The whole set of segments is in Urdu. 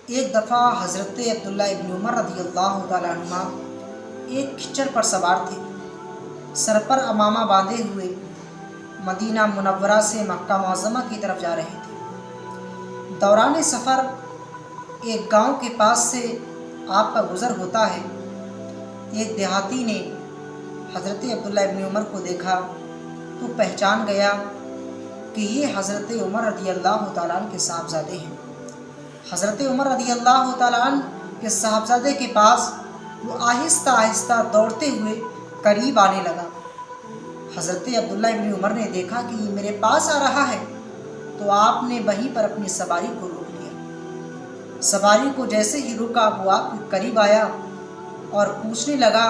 ایک دفعہ حضرت عبداللہ ابن عمر رضی اللہ تعالیٰ عنہ ایک کھچر پر سوار تھے، سر پر امامہ باندھے ہوئے مدینہ منورہ سے مکہ معظمہ کی طرف جا رہے تھے۔ دوران سفر ایک گاؤں کے پاس سے آپ کا گزر ہوتا ہے۔ ایک دیہاتی نے حضرت عبداللہ ابن عمر کو دیکھا تو پہچان گیا کہ یہ حضرت عمر رضی اللہ تعالیٰ عنہ کے صاحبزادے ہیں۔ حضرت عمر رضی اللہ تعالیٰ عنہ کے صاحبزادے کے پاس وہ آہستہ آہستہ دوڑتے ہوئے قریب آنے لگا۔ حضرت عبداللہ ابن عمر نے دیکھا کہ یہ میرے پاس آ رہا ہے تو آپ نے وہیں پر اپنی سواری کو روک لیا۔ سواری کو جیسے ہی روکا وہ آپ کے قریب آیا اور پوچھنے لگا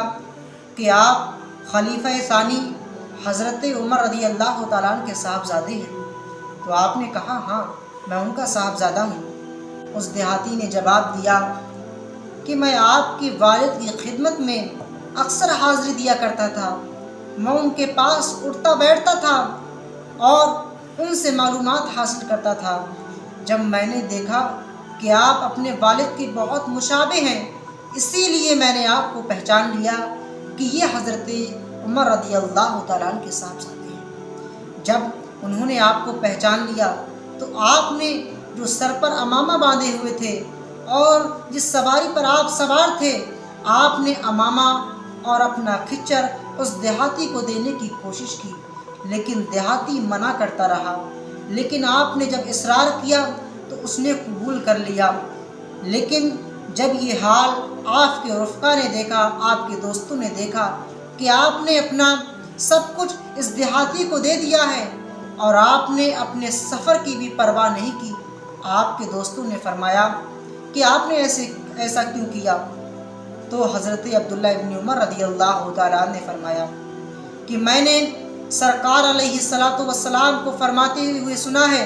کہ آپ خلیفہ ثانی حضرت عمر رضی اللہ تعالیٰ عنہ کے صاحبزادے ہیں؟ تو آپ نے کہا ہاں میں ان کا صاحبزادہ ہوں۔ اس دیہاتی نے جواب دیا کہ میں آپ کے والد کی خدمت میں اکثر حاضری دیا کرتا تھا، میں ان کے پاس اٹھتا بیٹھتا تھا اور ان سے معلومات حاصل کرتا تھا۔ جب میں نے دیکھا کہ آپ اپنے والد کے بہت مشابہ ہیں، اسی لیے میں نے آپ کو پہچان لیا کہ یہ حضرت عمر رضی اللہ تعالیٰ عنہ کے صاحبزادے ہیں۔ جب انہوں نے آپ کو پہچان لیا تو آپ نے جو سر پر امامہ باندھے ہوئے تھے اور جس سواری پر آپ سوار تھے، آپ نے امامہ اور اپنا کھچر اس دیہاتی کو دینے کی کوشش کی، لیکن دیہاتی منع کرتا رہا۔ لیکن آپ نے جب اصرار کیا تو اس نے قبول کر لیا۔ لیکن جب یہ حال آپ کے رفقا نے دیکھا، آپ کے دوستوں نے دیکھا کہ آپ نے اپنا سب کچھ اس دیہاتی کو دے دیا ہے اور آپ نے اپنے سفر کی بھی پرواہ نہیں کی، آپ کے دوستوں نے فرمایا کہ آپ نے ایسا کیوں کیا؟ تو حضرت عبداللہ ابن عمر رضی اللہ تعالیٰ عنہ نے فرمایا کہ میں نے سرکار علیہ الصلاۃ والسلام کو فرماتے ہوئے سنا ہے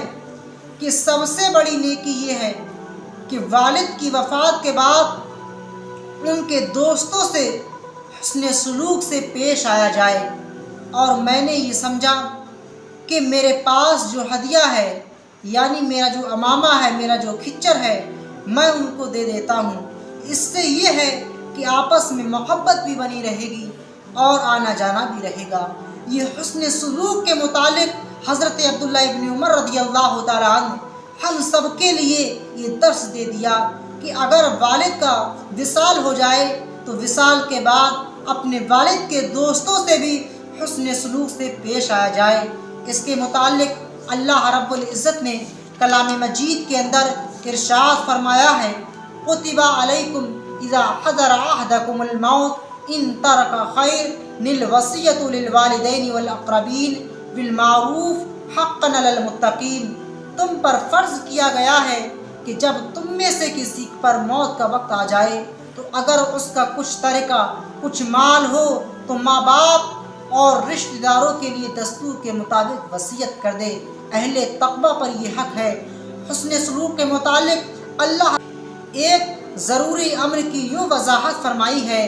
کہ سب سے بڑی نیکی یہ ہے کہ والد کی وفات کے بعد ان کے دوستوں سے حسن سلوک سے پیش آیا جائے، اور میں نے یہ سمجھا کہ میرے پاس جو ہدیہ ہے، یعنی میرا جو امامہ ہے، میرا جو کھچر ہے، میں ان کو دے دیتا ہوں۔ اس سے یہ ہے کہ آپس میں محبت بھی بنی رہے گی اور آنا جانا بھی رہے گا۔ یہ حسن سلوک کے متعلق حضرت عبداللہ ابن عمر رضی اللہ تعالیٰ عنہ ہم سب کے لیے یہ درس دے دیا کہ اگر والد کا وصال ہو جائے تو وصال کے بعد اپنے والد کے دوستوں سے بھی حسن سلوک سے پیش آیا جائے۔ اس کے متعلق اللہ رب العزت نے کلام مجید کے اندر ارشاد فرمایا ہے، کتب علیکم اذا حضر احدکم الموت ان ترک خیر للوصیۃ للوالدین والاقربین بالمعروف حقا علی المتقین۔ تم پر فرض کیا گیا ہے کہ جب تم میں سے کسی پر موت کا وقت آ جائے تو اگر اس کا کچھ ترکہ کچھ مال ہو تو ماں باپ اور رشتہ داروں کے لیے دستور کے مطابق وصیت کر دے۔ اہل تقوی پر یہ حق ہے۔ حسن سلوک کے متعلق اللہ ایک ضروری امر کی یوں وضاحت فرمائی ہے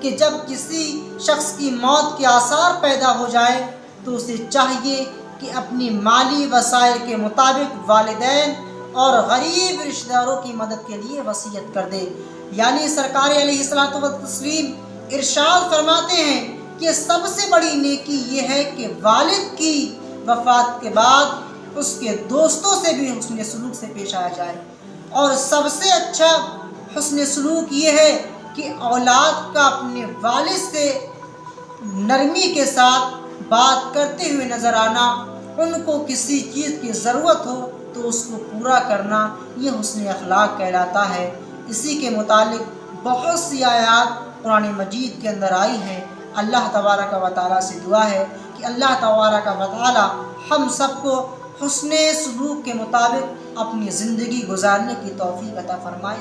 کہ جب کسی شخص کی موت کے آثار پیدا ہو جائے تو اسے چاہیے کہ اپنی مالی وسائل کے مطابق والدین اور غریب رشتہ داروں کی مدد کے لیے وصیت کر دے۔ یعنی سرکار علیہ الصلوۃ والتسلیم ارشاد فرماتے ہیں کہ سب سے بڑی نیکی یہ ہے کہ والد کی وفات کے بعد اس کے دوستوں سے بھی حسن سلوک سے پیش آیا جائے، اور سب سے اچھا حسن سلوک یہ ہے کہ اولاد کا اپنے والد سے نرمی کے ساتھ بات کرتے ہوئے نظر آنا، ان کو کسی چیز کی ضرورت ہو تو اس کو پورا کرنا، یہ حسن اخلاق کہلاتا ہے۔ اسی کے متعلق بہت سی آیات قرآن مجید کے اندر آئی ہیں۔ اللہ تبارک و تعالیٰ سے دعا ہے کہ اللہ تبارک و تعالیٰ ہم سب کو حسن سلوک کے مطابق اپنی زندگی گزارنے کی توفیق عطا فرمائے۔